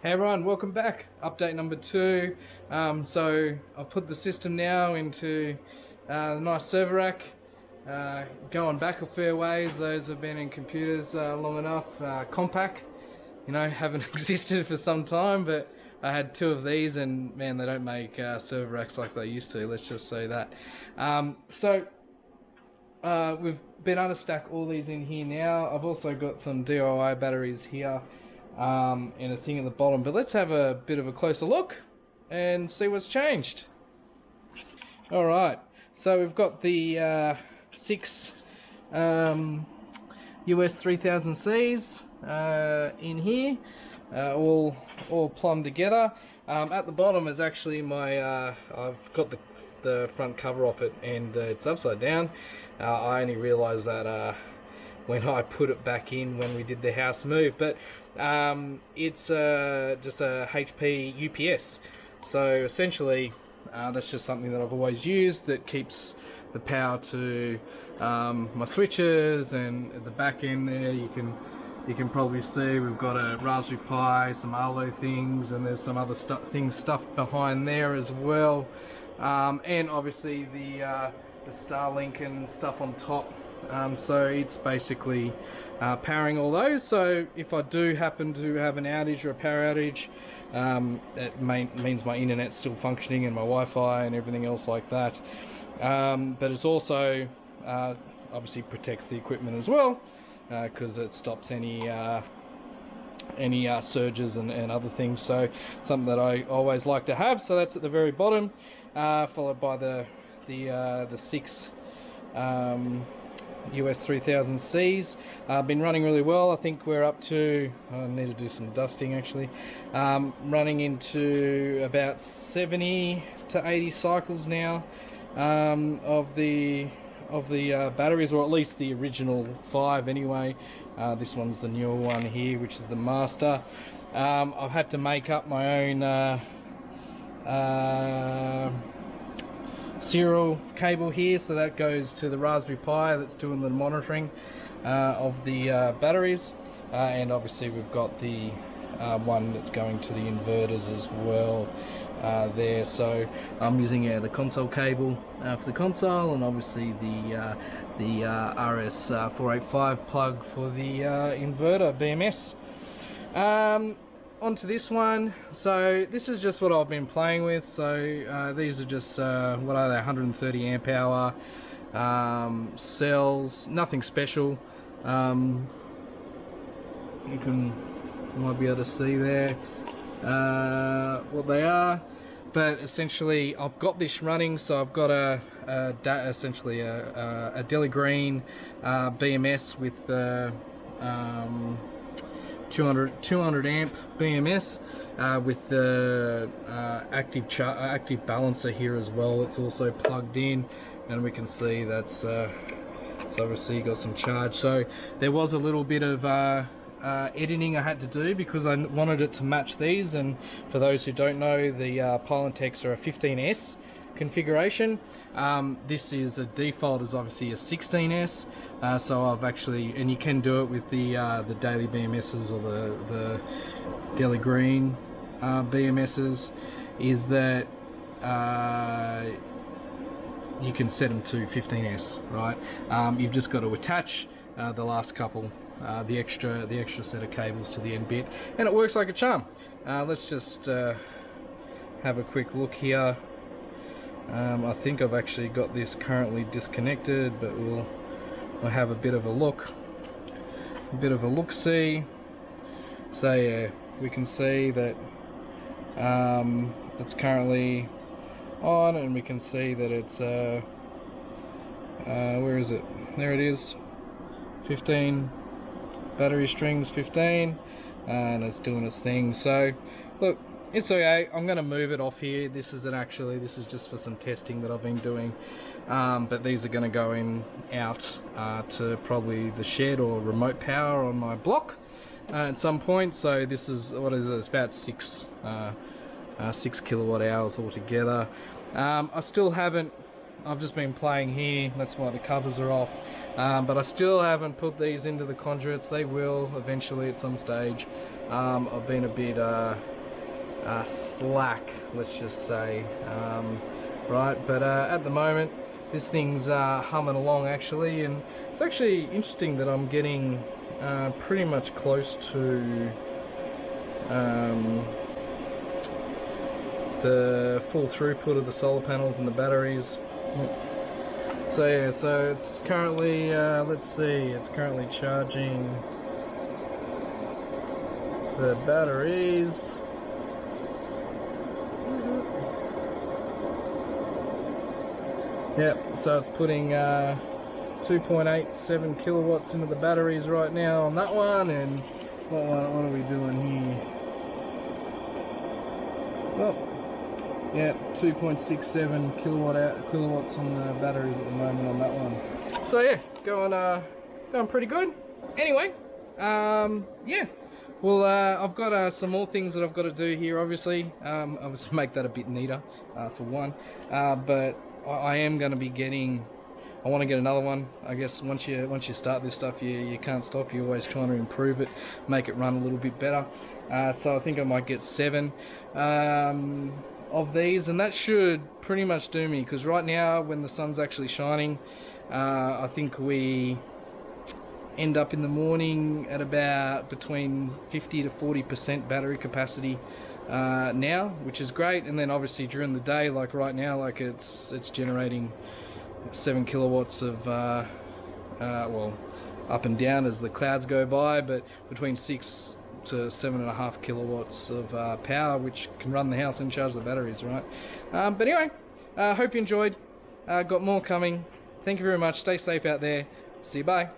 Hey everyone, welcome back. Update number 2. So I've put the system now into the nice server rack. Going back a fair ways, those have been in computers long enough. Compaq, you know, haven't existed for some time, but I had 2 of these and man, they don't make server racks like they used to, let's just say that. We've been able to stack all these in here now. I've also got some DIY batteries here. And a thing at the bottom, but let's have a bit of a closer look and see what's changed. Alright, so we've got the 6 US 3000Cs in here, all plumbed together. At the bottom is actually my, I've got the front cover off it and it's upside down. I only realised that when I put it back in when we did the house move, but it's just a HP UPS. So essentially that's just something that I've always used that keeps the power to my switches, and at the back end there you can probably see we've got a Raspberry Pi, some Arlo things, and there's some other things stuffed behind there as well, and obviously the Starlink and stuff on top. So it's basically powering all those. So if I do happen to have an outage or a power outage, it means my internet's still functioning and my Wi-Fi and everything else like that. But it's also obviously protects the equipment as well, because it stops any surges and other things. So something that I always like to have. So that's at the very bottom, followed by the 6 US 3000Cs. Been running really well. I think we're up to, I need to do some dusting actually, running into about 70 to 80 cycles now of the batteries, or at least the original 5 anyway. This one's the newer one here, which is the master. I've had to make up my own serial cable here, so that goes to the Raspberry Pi that's doing the monitoring of the batteries, and obviously we've got the one that's going to the inverters as well there. So I'm using the console cable for the console, and obviously the RS485 plug for the Inverter BMS. Onto this one. So this is just what I've been playing with. So these are just what are they, 130 amp hour cells, nothing special. You might be able to see there what they are, but essentially I've got this running. So I've got essentially a Deligreen BMS with 200 amp BMS with the active balancer here as well. It's also plugged in, and we can see that's it's obviously got some charge. So there was a little bit of editing I had to do because I wanted it to match these. And for those who don't know, the Pylontechs are a 15S configuration. This is a default is obviously a 16S. So I've actually, and you can do it with the daily BMSs or the Deligreen BMSs, is that you can set them to 15S, right? You've just got to attach the last couple, the extra set of cables to the end bit, and it works like a charm. Let's just have a quick look here. I think I've actually got this currently disconnected, but we'll have a bit of a look-see. So yeah, we can see that it's currently on, and we can see that it's where is it? There it is, 15 battery strings, 15, and it's doing its thing. So look, it's okay. I'm going to move it off here. This is just for some testing that I've been doing. But these are going to go out to probably the shed or remote power on my block at some point. So this is, what is it? It's about 6 kilowatt hours altogether. I still haven't. I've just been playing here. That's why the covers are off. But I still haven't put these into the conduits. They will eventually at some stage. I've been a bit slack, let's just say. Right, but at the moment this thing's humming along actually, and it's actually interesting that I'm getting pretty much close to the full throughput of the solar panels and the batteries. So yeah, so it's currently, let's see, it's currently charging the batteries. Yep, so it's putting 2.87 kilowatts into the batteries right now on that one, and what are we doing here? Well, yeah, 2.67 kilowatts on the batteries at the moment on that one. So yeah, going pretty good. Anyway, yeah. Well, I've got some more things that I've got to do here. Obviously, make that a bit neater for one. But I am going to be getting. I want to get another one. I guess once you start this stuff, you can't stop. You're always trying to improve it, make it run a little bit better. So I think I might get 7 of these, and that should pretty much do me. Because right now, when the sun's actually shining, I think we end up in the morning at about between 50 to 40% battery capacity now, which is great. And then obviously during the day, like right now, like it's generating 7 kilowatts of well, up and down as the clouds go by, but between 6 to 7.5 kilowatts of power, which can run the house and charge the batteries, right? But anyway, hope you enjoyed. Got more coming. Thank you very much. Stay safe out there. See you. Bye.